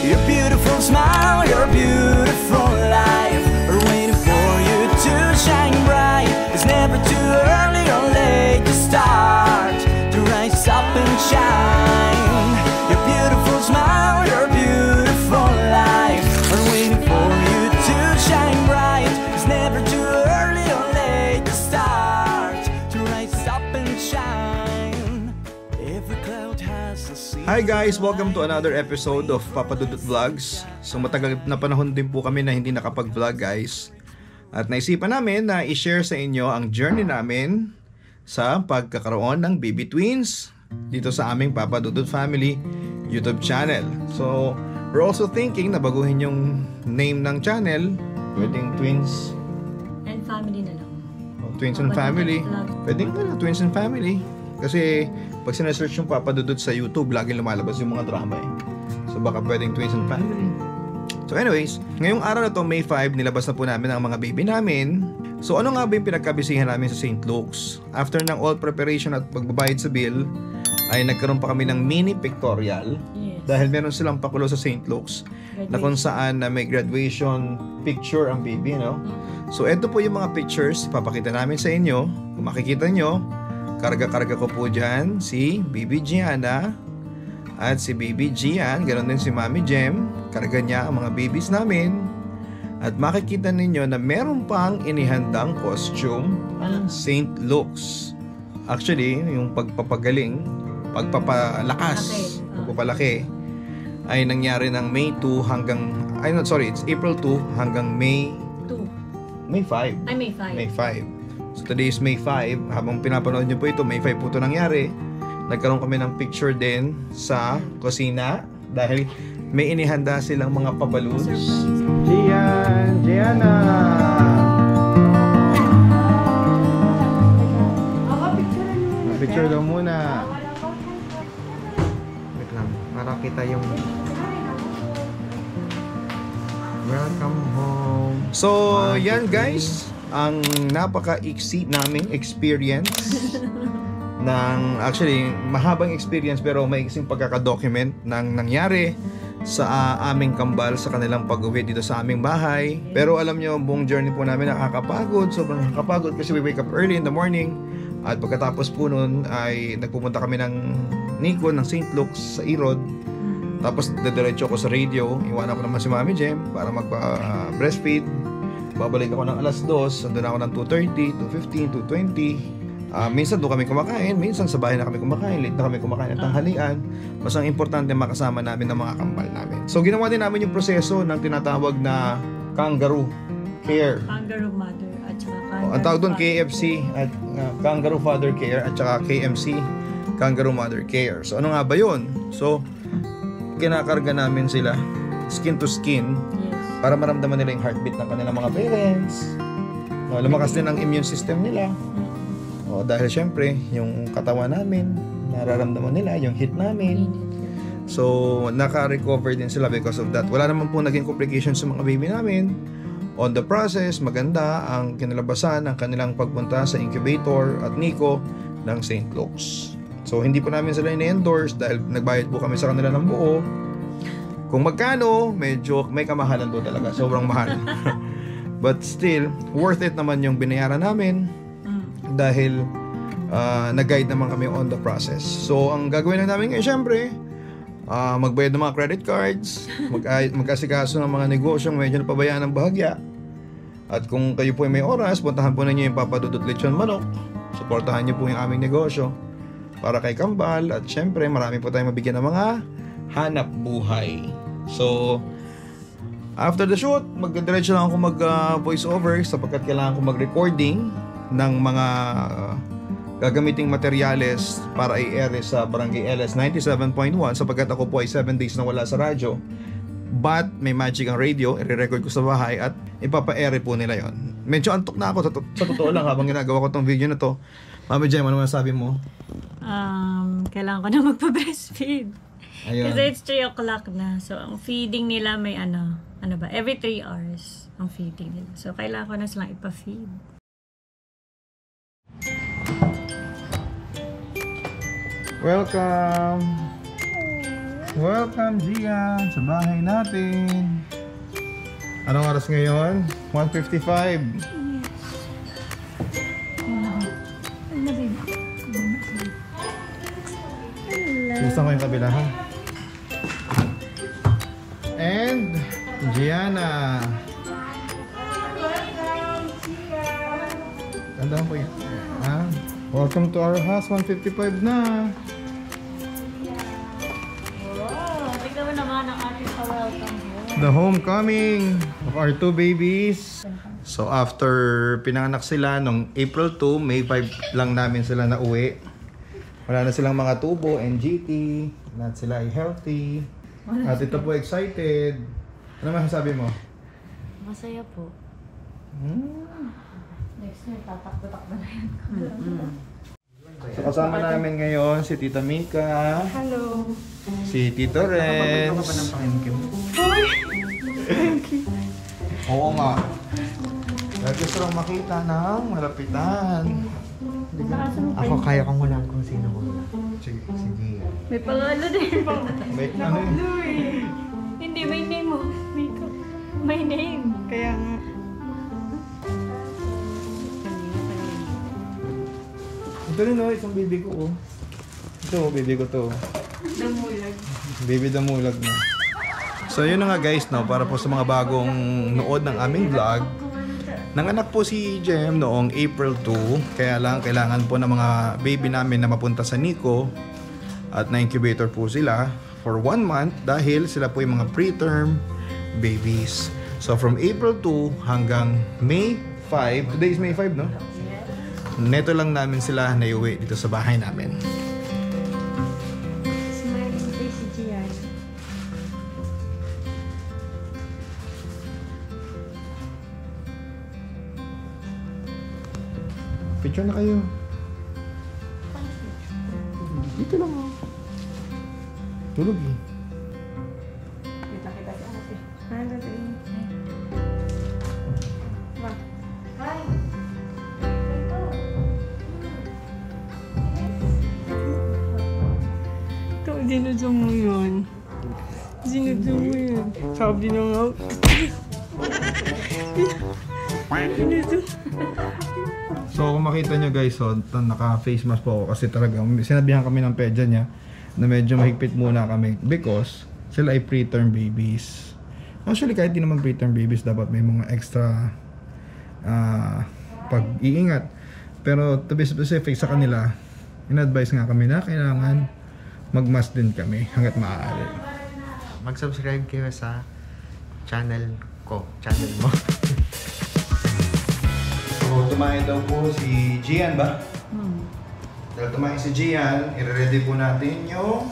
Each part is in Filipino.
Your beautiful smile, your beautiful life are waiting for you to shine bright. It's never too early or late to start, to rise up and shine. Your beautiful smile, your beautiful life are waiting for you to shine bright. It's never too early or late to start, to rise up and shine. Every cloud has a sea. Hi guys! Welcome to another episode of Papa Dudut Vlogs. So matagal na panahon din po kami na hindi nakapag-vlog guys. At naisipan namin na i-share sa inyo ang journey namin sa pagkakaroon ng baby twins dito sa aming Papa Dudut Family YouTube channel. So we're also thinking na baguhin yung name ng channel. Pwedeng Twins and Family na lang. Twins and Family. Pwedeng Twins and Family. Kasi pag sinesearch yung Papa Dudut sa YouTube, laging lumalabas yung mga drama eh. So baka pwedeng Twins and Family. So anyways, ngayong araw na to, May 5, nilabas na po namin ang mga baby namin. So ano nga ba yung pinagkabisihan namin sa St. Luke's? After ng all preparation at pagbabayad sa bill, ay nagkaroon pa kami ng mini pictorial. Yes. Dahil meron silang pakulo sa St. Luke's na kung saan na may graduation picture ang baby, no? So ito po yung mga pictures, papakita namin sa inyo. Kung makikita nyo, karga-karga ko po dyan si Baby Gianna at si Baby Gian, ganoon din si Mami Jem. Karga niya ang mga babies namin. At makikita ninyo na meron pang inihandang costume ang St. Luke's. Actually, yung pagpapagaling, pagpapalakas, pagpapalaki ay nangyari ng May 2 hanggang, it's April 2 hanggang May 2. May 5. Ay, May 5. May 5. So today is May 5. Habang pinapanood nyo po ito, May 5 po ito nangyari. Nagkaroon kami ng picture din sa kusina dahil may inihanda silang mga paballoons. Gianna! Picture daw muna. Wait lang, para kita yung welcome home. So, yan guys, ang napaka-iksi naming experience ng, actually, mahabang experience pero maiksing pagkakadocument ng nangyari sa aming kambal sa kanilang pag-uwi dito sa aming bahay. Pero alam nyo, buong journey po namin nakakapagod, sobrang nakakapagod kasi we wake up early in the morning. At pagkatapos po nun ay nagpupunta kami ng Nico ng St. Luke's sa Irod. Tapos dediretso ako sa radio, iwanan ko naman si Mami Jem para magpa-breastfeed. Babalik ako ng alas 2, doon ako ng 2:30, 2:15, 2:20. Minsan doon kami kumakain, minsan sa bahay na kami kumakain, late na kami kumakain ng tanghalian. Mas ang importante makasama namin ng mga kambal namin. So ginawa din namin yung proseso ng tinatawag na kangaroo care. Kangaroo mother at saka kangaroo Ang tawag doon KFC at kangaroo father care at saka KMC, kangaroo mother care. So ano nga ba yun? So kinakarga namin sila skin to skin. Yes. Para maramdaman nila yung heartbeat ng kanilang mga parents. Lumakas din ang immune system nila. Dahil syempre, yung katawan namin, nararamdaman nila, yung heat namin. So, naka-recover din sila because of that. Wala naman po naging complications sa mga baby namin. On the process, maganda ang kinalabasan ng kanilang pagpunta sa incubator at Nico ng St. Luke's. So, hindi po namin sila in-endorse dahil nagbayad po kami sa kanila ng buo. Kung magkano, medyo may kamahalan po talaga. Sobrang mahal. But still, worth it naman yung binayaran namin. Dahil nag-guide naman kami on the process. So, ang gagawin lang namin ngayon, syempre, magbayad ng mga credit cards, mag-asikaso ng mga negosyong medyo napabayaan ng bahagya. At kung kayo po may oras, puntahan po ninyo yung Papa Dudut Lechon Manok. Suportahan niyo po yung aming negosyo para kay Kambal. At syempre, marami po tayong mabigyan ng mga hanap buhay. So, after the shoot, magdiretso lang ako mag-voice over sapagkat kailangan ko mag-recording ng mga gagamiting materyales para i-air sa Barangay LS 97.1 sapagkat ako po ay 7 days na wala sa radyo. But may magic ang radio, i-record ko sa bahay at ipapa-air po nila yon. Medyo antok na ako sa totoo lang habang ginagawa ko tong video na to. Mami Jem, ano masasabi mo? Kailangan ko na magpa-breastfeed. Ayun. Kasi it's 3 o'clock na. So, ang feeding nila may every 3 hours ang feeding nila. So, kailangan ko na silang ipa-feed. Welcome! Welcome, Gian, sa bahay natin. Anong oras ngayon? 1:55. Gusto ko yung kabila, ha? And Gianna. Tandaan po yan. Welcome to our house. 1:55 na. Wow, tignan mo naman ang ating welcome home. The homecoming of our two babies. So after pinanganak sila nung April 2, May 5 lang namin sila na uwi. Wala na silang mga tubo, NGT. Lahat sila ay healthy. At ito po excited. Ano masasabi mo? Masaya po. Next year, tatakbo-takbo na yan. So kasama namin ngayon si Tita Mika. Hello. Si Tito Renz. Oo nga. Dahil gusto lang makita ng malapitan. Ako kaya kong hulaan kung sino ko. Sige. May pangalo din. May ano yun? Hindi, may name mo. May name. Kaya nga. Ito rin o, isang baby ko. Ito, baby ko to. Damulag. Baby damulag na. So yun na nga guys, no, para po sa mga bagong nood ng aming vlog. Nanganak po si Jem noong April 2. Kaya lang kailangan po ng mga baby namin na mapunta sa NICU. At na-incubator po sila for 1 month dahil sila po yung mga preterm babies. So from April 2 hanggang May 5, today is May 5, no? Neto lang namin sila naiuwi dito sa bahay namin. Smiling face si Gian. Picture na kayo. Dito lang oh. Tulog eh. Kita-kita si ate. Ano din? Ba? Hi! Ito, dinudyo mo yun. Dinudyo mo yun. Sabi niya nga. Dinudyo. So kung makita nyo guys, so, naka-face mask po ako kasi talaga sinabihan kami ng pedya niya na medyo mahigpit muna kami because sila ay preterm babies. Actually kahit di naman preterm babies dapat may mga extra pag-iingat. Pero to be specific sa kanila, in-advise nga kami na kailangan mag-mask din kami hanggat maaari. Mag-subscribe kayo sa channel ko. Channel mo. So tumahin daw po si Gian ba? Dahil tumahin si Gian, i-ready po natin yung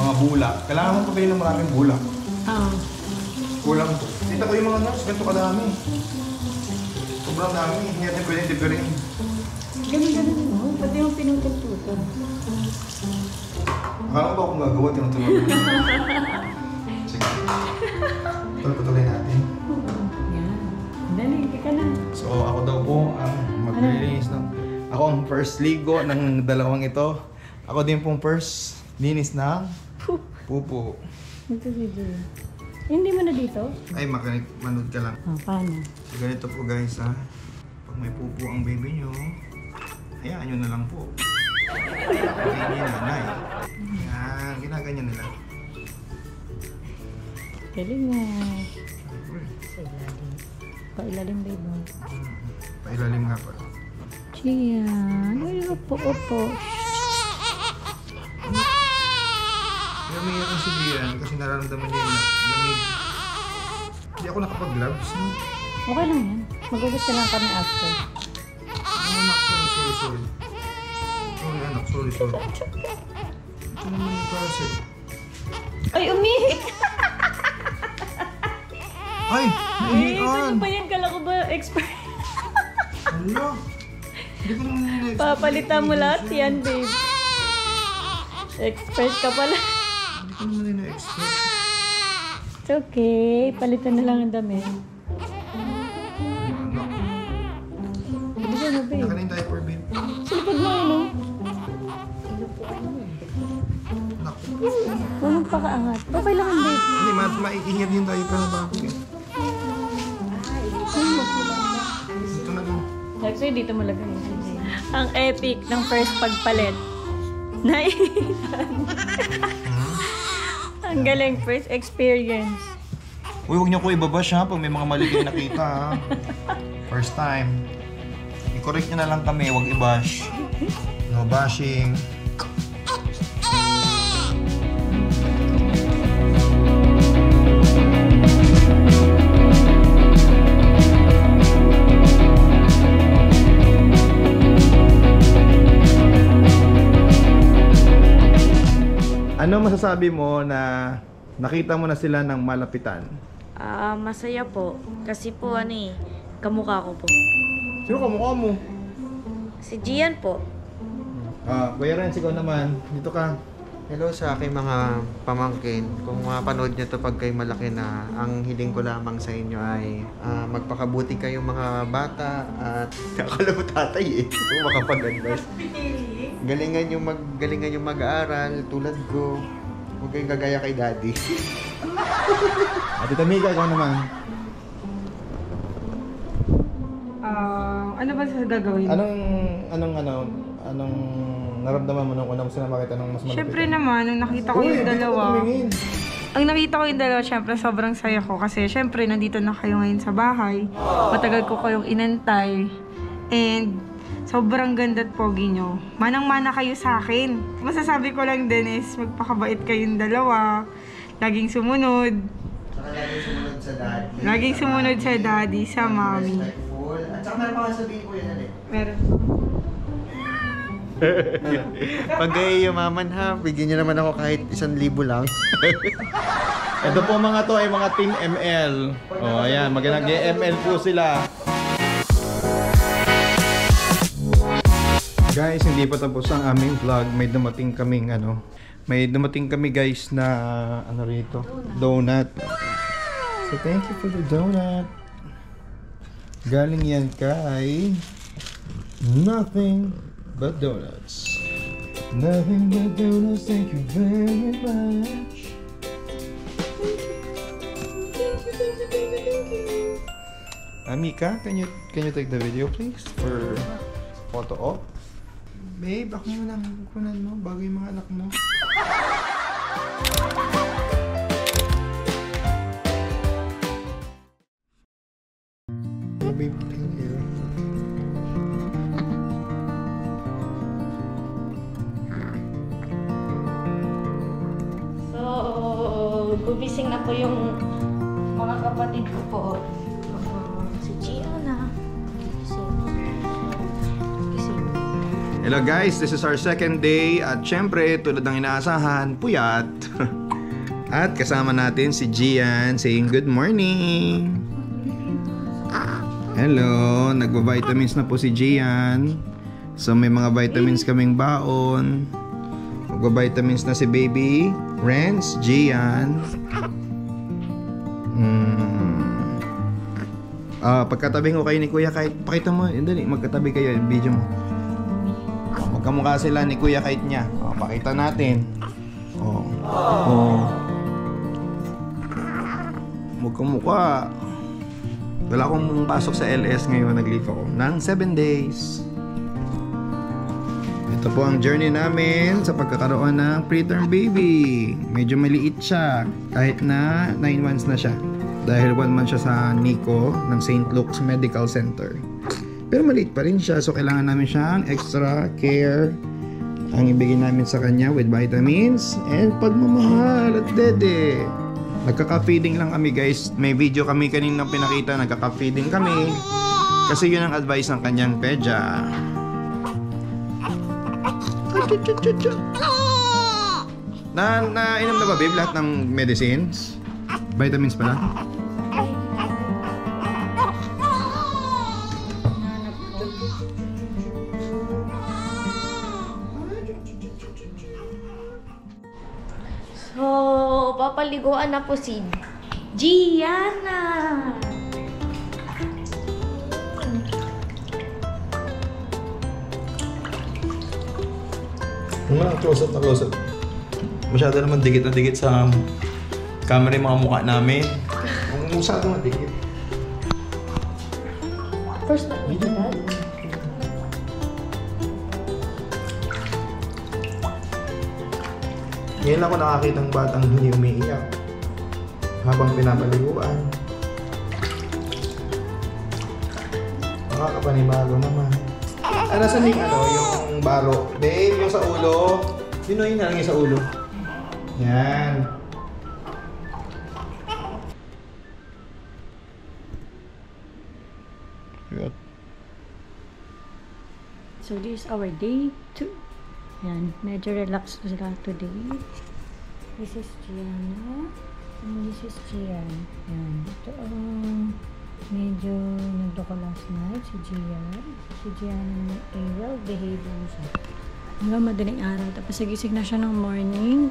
mga bulak. Kailangan mo pabili ng maraming bulak. Oo. Kulang po. Kita ko yung mga nuts, ganito kadami. Sobrang dami, hindi natin pwedeng tipirin. Ganun mo. Pati yung pinutol-tutol. Akala ko ba akong gagawa, tinutulog mo. Sige. Patuloy natin. Yan. Dali, ka na. So ako daw po ang maglilinis ng... Ako ang first ligo ng dalawang ito. Ako din pong first linis ng pupo. Ito si Jay. Hindi mo na dito? Ay, manood ka lang. Paano? So ganito po guys ha. Pag may pupo ang baby nyo, hayaan nyo na lang po. Pagkain niya nanay. Yan, ginaganyan nila. Galing nga. Sa ilalim. Pailalim ba iba? Pailalim nga pa. Gian. Ay, upo. Kaya may yakang si Gian kasi nararamdaman niya yung lamig. Hindi ako nakapag-gloves. No? Okay lang yan. Magugas ka lang kami after. Anak, sorry. Sorry anak, sorry. Ito naman yung para sa'yo. Ay, umihik! Ay! Sa'yo pa yan. Kala ko ba expert? Hala! Hindi ko naman nila-expect. Papalitan mo lahat yan, babe. Expert ka pala. Hindi ko naman nila-expect. It's okay. Palitan na lang ang dami. Anak, Hindi na, babe. naka na yung diaper, babe. Sa likod mo, ano? Huwag magpakaangat. Okay lang ang baby. Hindi, maiihir yung diaper na bago eh. Ito na lang. Actually, dito mo lagay. Ang epic ng first pagpalit. Naiitan. Ang galing, first experience. Uy, huwag niyo ko ibabash ha pag may mga mali kayo nakita ha. First time. I-correct niyo na lang kami, huwag i-bash. No bashing. Ano masasabi mo na nakita mo na sila ng malapitan? Masaya po. Kasi po kamukha ko po. Sino kamukha mo? Si Gian po. Kuya Renz, ikaw naman. Dito ka. Hello sa aking mga pamangkin. Kung mapanood nyo to pag kayo malaki na, ang hiling ko lamang sa inyo ay magpakabuti kayong mga bata at akala mo tatay eh. Kung makapag-advise. Galingan yung mag-aaral tulad ko. Huwag kayong gagaya kay daddy. At Tita Mika, ikaw naman. Ano ba sa gagawin? Anong naramdaman mo nung una mo sila makita ng mas malapit? Siyempre naman, nung nakita ko yung dalawa. Ang nakita ko yung dalawa, siyempre sobrang saya ko. Kasi siyempre, nandito na kayo ngayon sa bahay. Matagal ko kayong inantay. And sobrang ganda at pogi nyo. Manang-mana kayo sa akin. Masasabi ko lang din is, magpakabait kayong dalawa. Laging sumunod. Saka laging sumunod sa daddy. Laging sumunod sa daddy, sa mommy. Respectful. At saka meron pa sabihin ko yan Meron. Pag kayo yumaman ha, bigyan nyo naman ako kahit 1,000 lang. Ito po mga to ay mga Team ML. Oh, ayan, mag-ML po sila. Guys, hindi pa tapos ang aming vlog. May dumating kami guys na rito, donut. So thank you for the donut. Galing yan kay Nothing But Donuts. Nothing but donuts, thank you very much. Amika, can you take the video please for photo op? Babe, ako muna ang kunan mo bago yung mga anak mo. Oh, babe, thank you. So, gumising na po yung mga kapatid ko po. Si Gianna. Hello guys, this is our second day at syempre tulad ng inaasahan, puyat. At kasama natin si Gian saying good morning. Hello, nagva-vitamins na po si Gian. So may mga vitamins kaming baon. Magva-vitamins na si baby Renz, Gian. Pagkatabi ko kayo ni Kuya kahit pakita mo, dali, magkatabi kayo, video mo. Magkamukha sila ni Kuya Kite niya. Pakita natin. Magkamukha. Wala akong pasok sa LS ngayon. Nag-leave ako ng 7 days. Ito po ang journey namin sa pagkakaroon ng preterm baby. Medyo maliit siya. Kahit na 9 months na siya. Dahil 1 month siya sa NICO ng St. Luke's Medical Center. Pero maliit pa rin siya, so kailangan namin siyang extra care ang ibigay namin sa kanya with vitamins and pagmamahal at dede. Nagkaka-feeding lang kami guys. May video kami kanina pinakita, nagkaka-feeding kami. Kasi yun ang advice ng kanyang pedya. Nainom na ba babe lahat ng medicines? Vitamins pala? So, papaliguan na po si Gianna. mo lang, close up na close up. Masyado naman dikit na dikit sa camera yung mga mukha namin. Ang masyado naman dikit. First na ito, Dad. Ngayon ako nakakita ng batang hindi umiiyak habang pinapaliguan. Nakakapanibago naman. Ano sa yung yung baro? Babe, yung sa ulo. Sino yun nalangin sa ulo? Yan. Cute. So this is our day 2. Yan, medyo relax na sila today. This is Gianna. And this is Gian. Yan. Ito ang medyo nagdoko last night. Si Gian. Si Gianna ay well-behaved lang siya. Hanggang madaling araw. Tapos nagising na siya ng morning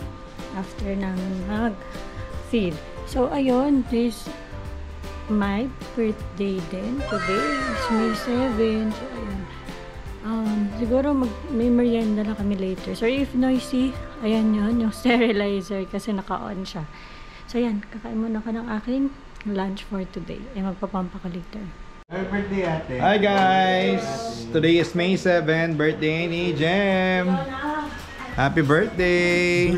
after namin mag-feed. So ayun, this my birthday din. Today is May 7. So ayun. Siguro may merienda na kami later. Sorry if noisy. Ayan yun, yung sterilizer kasi naka-on siya. So yan, kakain muna ka ng aking lunch for today. Ay magpapampa ka later. Happy birthday, ate. Hi guys! Today is May 7, birthday ni Jem! Happy birthday!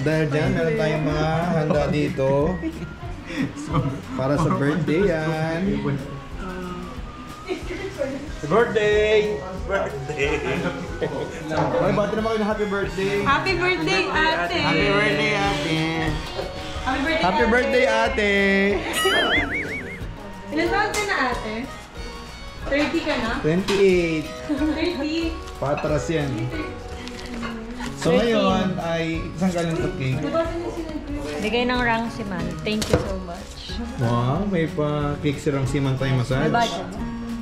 Dahil dyan, meron tayong mga handa dito. Para sa birthday yan. Birthday! Birthday! Ay, bati naman kayo na happy birthday! Happy birthday, ate! Happy birthday, ate. Happy birthday, ate! Ilan taon ka na, ate? 30 ka na? 28. 30. Patras yan. So ngayon ay isang galantong cake. Bigay ng rang si Man. Thank you so much. Wow, may pa cake si Rangsiman tayo massage. May budget.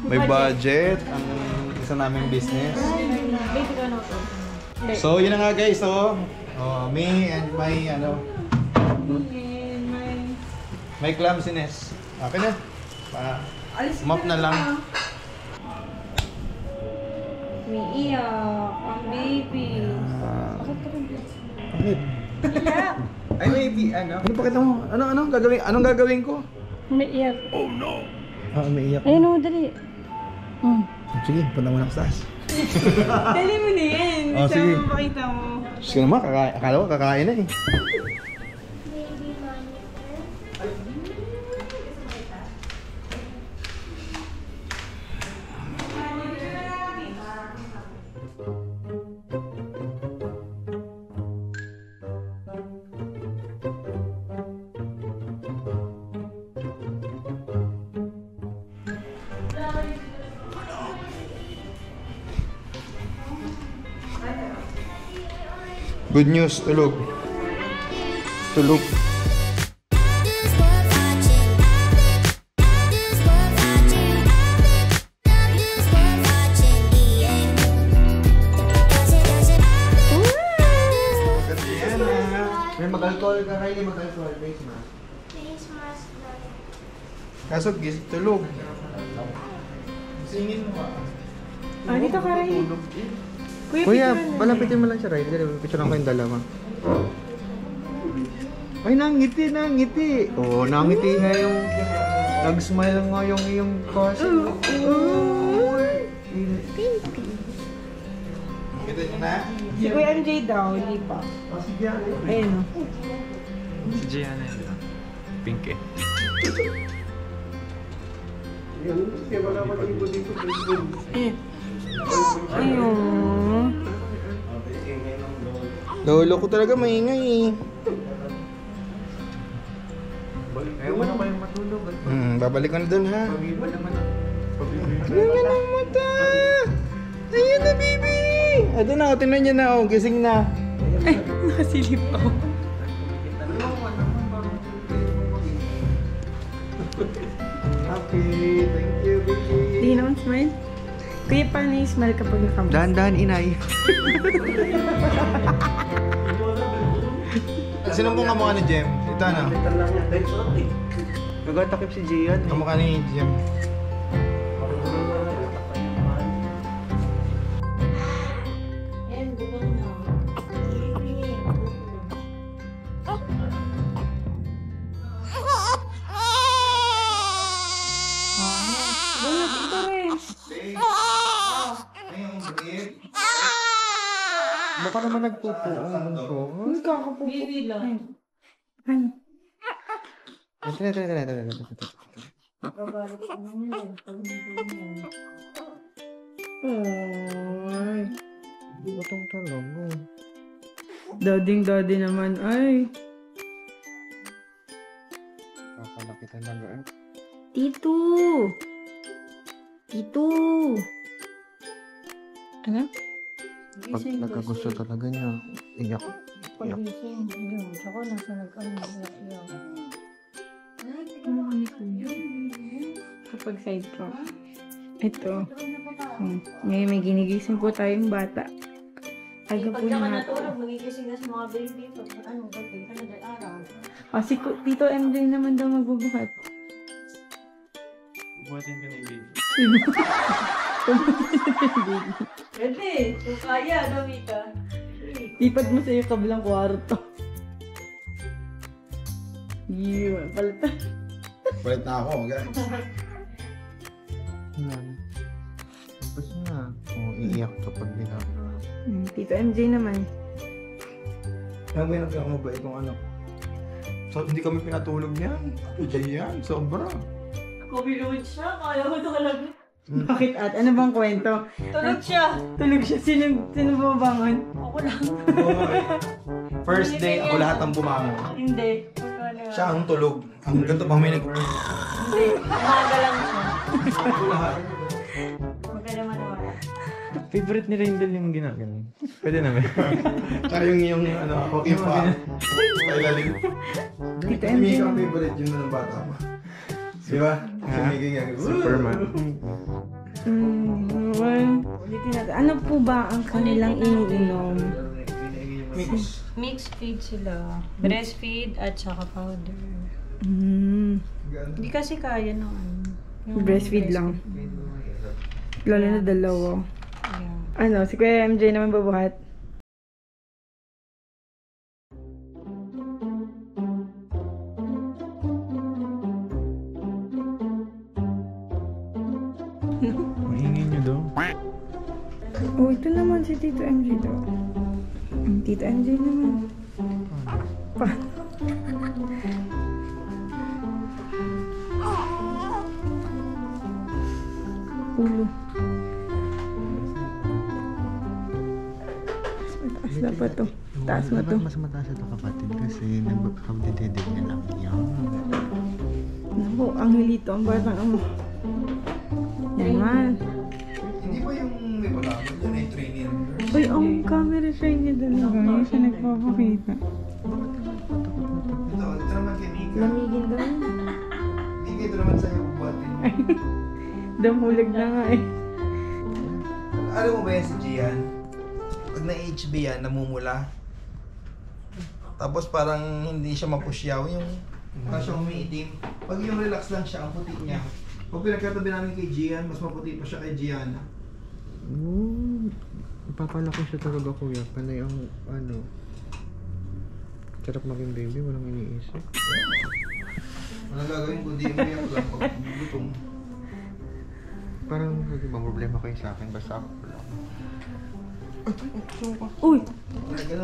May budget. Ang isa naming business. Baby ko na ito. So yun na nga guys, so me and my my clumsiness. Okay na. Map na lang. Umiiyak. Ang baby. Bakit? Iyak. Ay, maybe, ano pakita mo? Anong gagawin ko? Umiiyak. Umiiyak. Ayun o, dali. Sige, punta muna sa taas. Dali mo na yan. Oh, Gusto sige. mo makita mo. Sige naman, akala ko kakain na eh. Good news, tulog. Tulog. May mag-alcohol ka, Kylie, mag-alcohol. Face mask. Kaso tulog. Singin mo Ah, dito ka rin. Kuya, palapitin mo lang siya, Riley. Dali, picturean ko yung dalawa. Ay, nangiti. Oo, nangiti nga yung... Nag-smile nga yung iyong cousin. Kita niyo na? Si Kuya MJ daw, hindi pa. Ayun o. Si Gianna yun, diba? Pink eh. Ayun. Lolo ko talaga maingay eh. Ayaw mo na kayong matulog. Babalik ko na dun ha. Pag-iba naman. Ano na ng mata? Ayun na baby! Ito na, tingnan niya na oh, gising na. Ay, nakasilip ako. Happy, thank you baby. Hindi naman smile. Kuya, paano yung smile kapag nakabas? Dahan-dahan, inay. Sino pong kamukha ni Jem? Ito ano? Nagatakip si Gian. Kamukha ni Jem. And, Baka naman nagpupuong ko. Hindi kakapupo. Baby lang. Ano? Babalik ko naman yun. Pag hindi mo. Ay. Butong talaga. Dading-dadi naman. Ay. Kakalaki talaga eh. Tito! Tito! Ano? Pag nagkagusto talaga niya, iyak. Pagising, yun. Tsaka nasa nag-ano. Kapag side ko. Ito. Ngayon may ginigising po tayong bata. Aga po Pag ka natin. natulog, magigising na sa mga baby. Pag ano, gabi, araw. O, si Tito MJ naman daw magbubuhat. Buhatin ka na yung baby. Pwede, kung kaya, dami ka. Lipat mo sa iyo kabilang kwarto. Yun, palitan. Palit na ako, guys. Yan. Tapos na. Oo, iiyak kapag bilang. Tito MJ naman. Ang may nagkakamabait kung ano. So, hindi kami pinatulog niyan. Yan, sobra. Kumiluwid siya, kaya mo talaga. Bakit at? Ano bang kwento? Tulog siya. Tulog siya. Sino bumabangon? Ako lang. First day, ako lahat ang bumangon. Hindi. Siya ang tulog. Ang ganito pang may nag... Hindi. Umaga lang siya. Ako lahat. Maganda maniwala. Favorite ni Rindel yung ginagawa. Pwede naman. Tsaka yung ano, ako pa. Pailalim. Tito Hindi MJ ka naman. favorite yun ng bata pa. Di ba? Sumiging nga. Superman. Well, ulitin natin. Ano po ba ang kanilang iniinom? Mixed feed sila. Breastfeed at saka powder. Hindi kasi kaya naman. Breastfeed lang. Lalo na dalawa. Yeah. Ano, si Kuya MJ naman babuhat. Maingay nyo daw. Oh, ito naman si Tito MJ daw. Tito MJ naman. Pa. Ulo. Mataas na pa to. Taas mo to. Mas mataas ito kapatid kasi nagpapakabdidedig niya lang yan. Naku, ang hilito. Ang batang amo. Yan man. Hindi ba yung may palaman yun ay training? Uy, ang camera try niya talaga. Yung siya nagpapakita. Ito naman kay Mika. Lamigin daw. Mika, ito naman sa'yo buhatin. Damulag na nga eh. Alam mo ba yan si Gian? Pag na-HB yan, namumula. Tapos parang hindi siya mapusyaw. Yung parang siya umiitim. Pag yung relax lang siya, ang puti niya. Pag pinagkatabi namin kay Gian, mas maputi pa siya kay Gianna. Oo. Ipapalaki siya talaga kuya. Panay ang ano. Sarap maging baby, walang iniisip. Walang gagawin kundi umiyak lang pag gutom. Parang ibang problema kayo sa akin, basta ako lang. Uy! Nag-ano,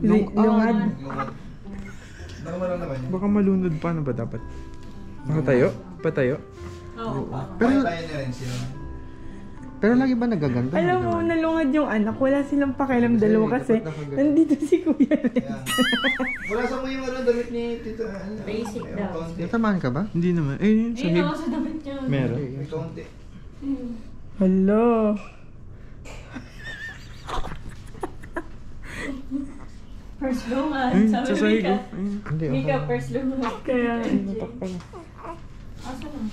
Lungad. Nakama lang naman yun. Baka malunod pa. Ano ba dapat? Nakatayo? Patayo? Oo. Pero tayo na rin sila. Pero lagi ba nagaganda? Alam mo, nalungad yung anak. Wala silang pakialam dalawa kasi nandito si Kuya Ren. Yan. Wala sa mo yung ano, damit ni Tito. Basic daw. Nasamahan ka ba? Hindi naman. Eh, yun. Sa Ayun ako sa damit niya. Meron. May konti. Hello. First lungan. Ay, Sabi sa ni sahig Mika. oh. Ayun. Hindi, Mika, okay. first lungan. Kaya, Asa lang?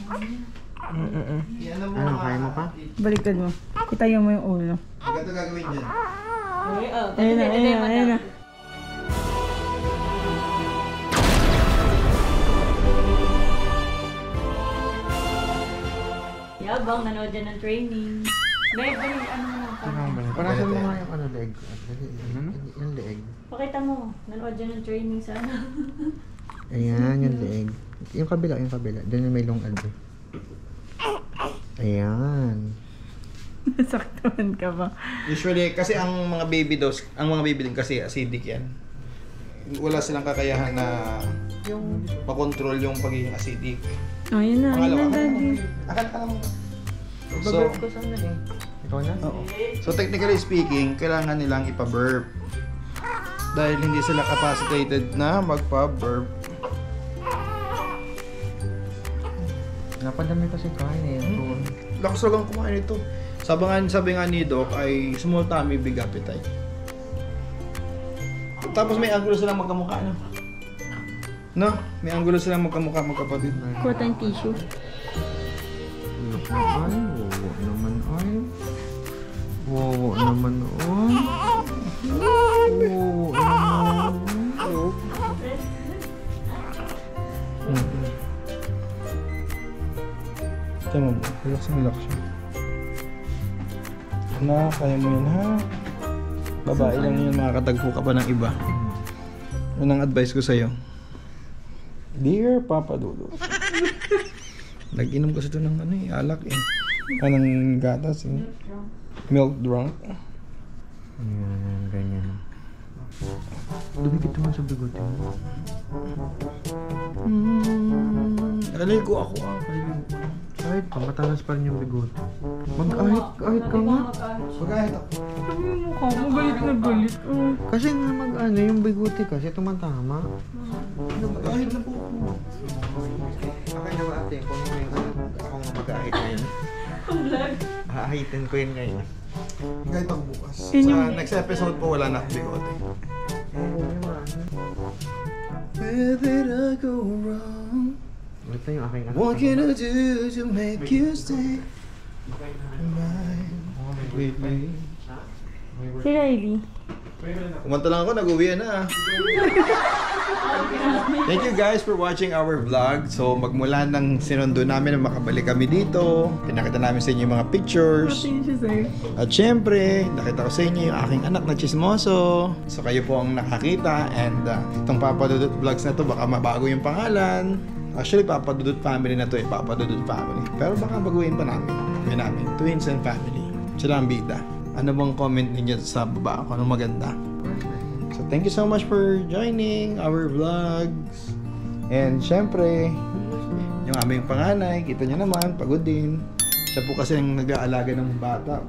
Yan ang Ano, kaya mo pa? baliktad mo. Itayo mo yung ulo. Maganda gagawin dyan. Uy, oh. Ayun na, ayun na, ayun na. Yabang, nanood dyan ng training. Babe, ano mo lang pa. Parasan mo nga yung ano, leeg. Yung leeg. Pakita mo, nanood dyan ng training sa ano. Ayan, yung leeg. Yung kabila, yung kabila. Doon yung may long elbow. Ayan. Nasaktuhan ka ba? Usually, kasi ang mga baby din kasi acidic yan. Wala silang kakayahan na makontrol yung pagiging acidic. Oh, yun na. Pangalawa, Yun na, Daddy. akan ka naman. Baburp ko sana eh. Ikaw na? Oo. So technically speaking, kailangan nilang ipa-burp. Dahil hindi sila capacitated na magpa-burp. Napadami kasi kain eh. Lakas lang kumain ito. Sabi nga ni Doc ay small tummy, big appetite. Tapos may angulo silang magkamukha, no? No? May angulo silang magkamukha, magkapatid. Kuha tayong tissue. Wow naman ay. Wow naman Tama mo, relax siya. Na, kaya mo yun ha? Babae lang yun, makakatagpo ka pa ng iba. Yun ang advice ko sa'yo. Dear Papa Dudut. Nag-inom kasi ito ng alak eh. Anong gatas eh. Milk drunk. Yan, ganyan. Dumikit naman sa bigote mo. Naligo ako Kahit pa, matalas pa rin yung bigote. Mag-ahit ka nga. Mag-ahit ako. Ano yung mukha mo? Galit na galit. Oh. Kasi nga yung bigote kasi tumatama. Mag-ahit na po ako. Okay na ba ate, kung ano yung akong mag-ahit ngayon. Aahitin ko yun ngayon. Mag-ahit ako bukas. Yun Sa yung- next episode po, wala na akong bigote. Where did I go wrong? Ito yung aking What can I do to make you stay mine? Lately. Si Riley. Kumanta lang ako, nag-uwi na. Thank you guys for watching our vlog. So magmula nang sinundo namin na makabalik kami dito, pinakita namin sa inyo yung mga pictures. At syempre, nakita ko sa inyo yung aking anak na chismoso. So kayo po ang nakakita. And itong Papa Dudut Vlogs na to, baka mabago yung pangalan. Actually, Papa Dudut Family na to eh, Papa Dudut Family. Pero baka baguhin pa namin. May namin, Twins and Family. Sila ang bida. Ano bang comment ninyo sa baba? Kung anong maganda? So thank you so much for joining our vlogs. And syempre, yung aming panganay, kita nyo naman, pagod din. Siya po kasi ang nag-aalaga ng bata.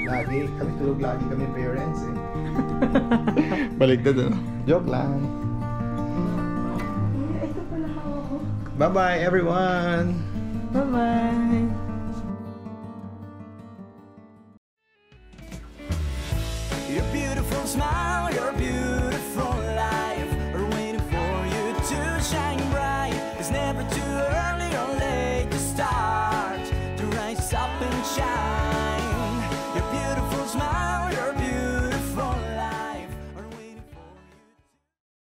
Lagi, kami tulog lagi kami parents eh. Baligtad ano? Joke lang. Bye-bye everyone! Bye-bye. Your beautiful smile